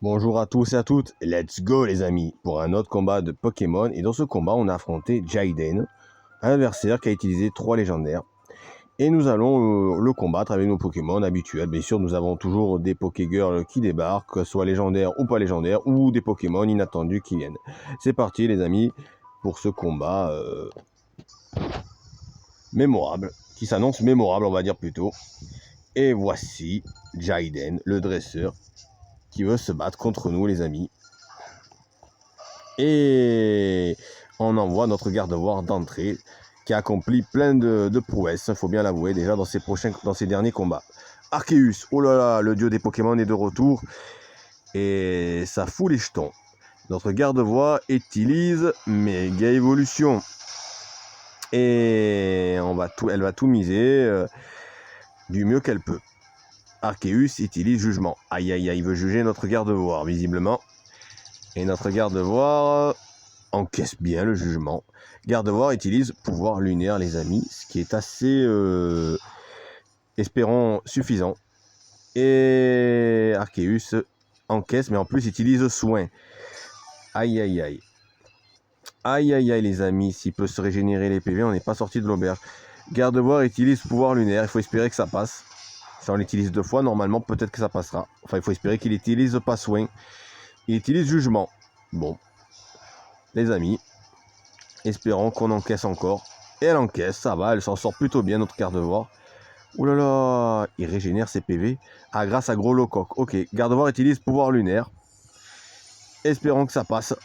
Bonjour à tous et à toutes, let's go les amis, pour un autre combat de Pokémon. Et dans ce combat, on a affronté Jaiden, un adversaire qui a utilisé 3 légendaires. Et nous allons le combattre avec nos Pokémon habituels. Bien sûr, nous avons toujours des Pokégirls qui débarquent, que ce soit légendaires ou pas légendaires, ou des Pokémon inattendus qui viennent. C'est parti les amis, pour ce combat mémorable, qui s'annonce mémorable on va dire plutôt. Et voici Jaiden, le dresseur, qui veut se battre contre nous les amis. Et on envoie notre garde-voir d'entrée qui a accompli plein de prouesses, il faut bien l'avouer, déjà dans ses derniers combats. Arceus, oh là là, le dieu des Pokémon est de retour et ça fout les jetons. Notre garde-voix utilise Méga Évolution et elle va tout miser du mieux qu'elle peut. Arceus utilise Jugement. Aïe aïe aïe, il veut juger notre garde-voix visiblement. Et notre garde-voix encaisse bien le jugement. Garde-voix utilise pouvoir lunaire les amis, ce qui est assez, espérons, suffisant. Et Arceus encaisse, mais en plus utilise soin. Aïe aïe aïe. Aïe aïe aïe les amis, s'il peut se régénérer les PV, on n'est pas sorti de l'auberge. Garde-voix utilise pouvoir lunaire, il faut espérer que ça passe. Si on l'utilise 2 fois, normalement peut-être que ça passera. Enfin, il faut espérer qu'il utilise pas soin. Il utilise jugement. Bon. Les amis, espérons qu'on encaisse encore. Et elle encaisse, ça va, elle s'en sort plutôt bien, notre garde-voix. Ouh là là, il régénère ses PV. Ah, grâce à Gros Locoque. Ok, garde-voix utilise pouvoir lunaire. Espérons que ça passe.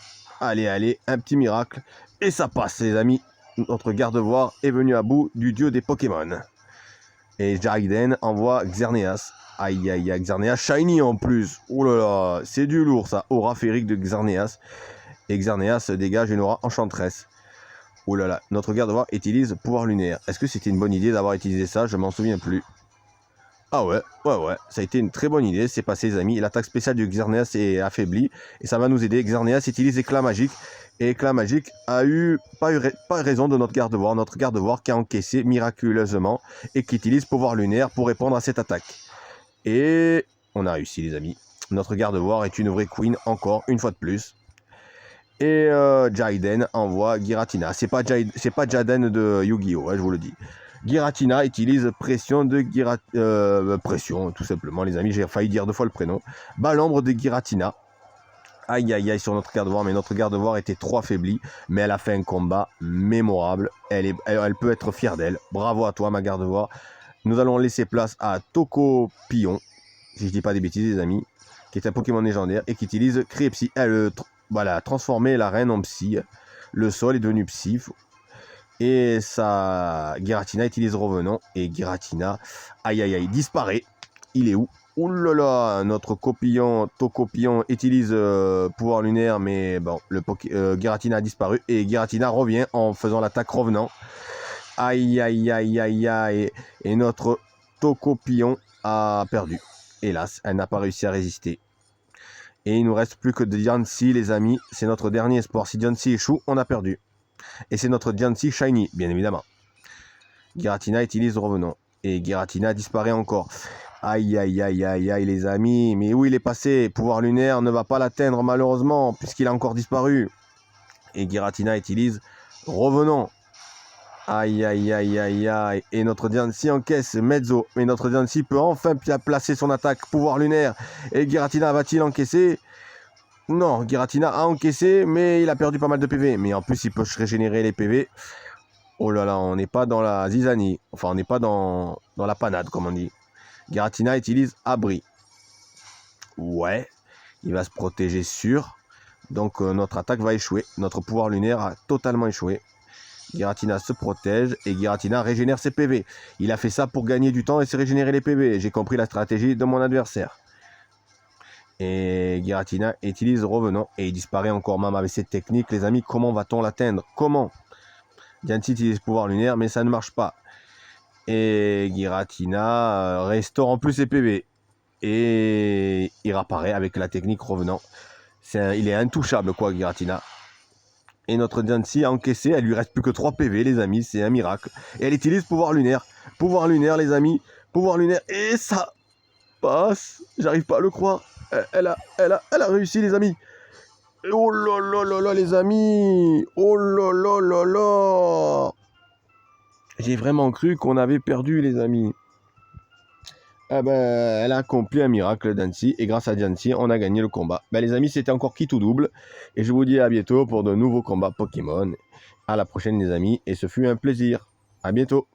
Allez, allez, un petit miracle. Et ça passe, les amis. Notre garde-voix est venu à bout du dieu des Pokémon. Et Jaiden envoie Xerneas. Aïe, aïe, aïe, Xerneas shiny en plus. Ouh là là, c'est du lourd ça. Aura féerique de Xerneas. Et Xerneas dégage une aura enchanteresse. Oh là là, notre garde-voix utilise pouvoir lunaire. Est-ce que c'était une bonne idée d'avoir utilisé ça? Je m'en souviens plus. Ah ouais, ça a été une très bonne idée, c'est passé les amis. L'attaque spéciale du Xerneas est affaiblie et ça va nous aider. Xerneas utilise éclat magique et éclat magique a pas raison de notre garde-voix qui a encaissé miraculeusement et qui utilise pouvoir lunaire pour répondre à cette attaque. Et on a réussi les amis. Notre garde-voix est une vraie queen encore une fois de plus. Et Jaiden envoie Giratina. C'est pas Jaden de Yu-Gi-Oh! Hein, je vous le dis. Giratina utilise pression de pression, tout simplement, les amis. J'ai failli dire 2 fois le prénom. Balambre de Giratina. Aïe aïe aïe sur notre garde-voix, mais notre garde-voix était trop affaiblie. Mais elle a fait un combat mémorable. Elle peut être fière d'elle. Bravo à toi, ma garde-voix. Nous allons laisser place à Tokopion, si je dis pas des bêtises, les amis, qui est un Pokémon légendaire et qui utilise Crépsy. Voilà, transformer la reine en psy. Le sol est devenu psy. Et ça, Giratina utilise Revenant. Et Giratina, aïe aïe aïe, disparaît. Il est où? Ouh là là, notre Tokopion utilise pouvoir lunaire. Mais bon, Giratina a disparu. Et Giratina revient en faisant l'attaque Revenant. Aïe aïe aïe aïe aïe. Et notre Tokopion a perdu. Hélas, elle n'a pas réussi à résister. Et il nous reste plus que Diancie, les amis. C'est notre dernier espoir. Si Diancie échoue, on a perdu. Et c'est notre Diancie Shiny, bien évidemment. Giratina utilise Revenant. Et Giratina disparaît encore. Aïe, aïe, aïe, aïe, aïe, les amis. Mais où il est passé? Pouvoir lunaire ne va pas l'atteindre, malheureusement, puisqu'il a encore disparu. Et Giratina utilise Revenant. Aïe, aïe, aïe, aïe, aïe. Et notre Diancie encaisse Mezzo. Mais notre Diancie peut enfin placer son attaque pouvoir lunaire. Et Giratina va-t-il encaisser? Non, Giratina a encaissé, mais il a perdu pas mal de PV. Mais en plus, il peut régénérer les PV. Oh là là, on n'est pas dans la zizanie. Enfin, on n'est pas dans la panade, comme on dit. Giratina utilise Abri. Ouais, il va se protéger sûr. Donc, notre attaque va échouer. Notre pouvoir lunaire a totalement échoué. Giratina se protège et Giratina régénère ses PV. Il a fait ça pour gagner du temps et se régénérer les PV. J'ai compris la stratégie de mon adversaire. Et Giratina utilise Revenant et il disparaît encore même avec cette technique. Les amis, comment va-t-on l'atteindre? Comment? Diancie utilise pouvoir lunaire, mais ça ne marche pas. Et Giratina restaure en plus ses PV. Et il réapparaît avec la technique Revenant. Il est intouchable, quoi, Giratina. Et notre Diancie a encaissé, elle lui reste plus que 3 PV, les amis, c'est un miracle. Et elle utilise pouvoir lunaire. Pouvoir lunaire, les amis. Pouvoir lunaire. Et ça passe. J'arrive pas à le croire. Elle a réussi, les amis. Oh là là là là, les amis. Oh là là là là. J'ai vraiment cru qu'on avait perdu, les amis. Ah ben, elle a accompli un miracle, Dancy, et grâce à Dancy, on a gagné le combat. Ben, les amis, c'était encore qui tout double, et je vous dis à bientôt pour de nouveaux combats Pokémon. À la prochaine, les amis, et ce fut un plaisir. À bientôt.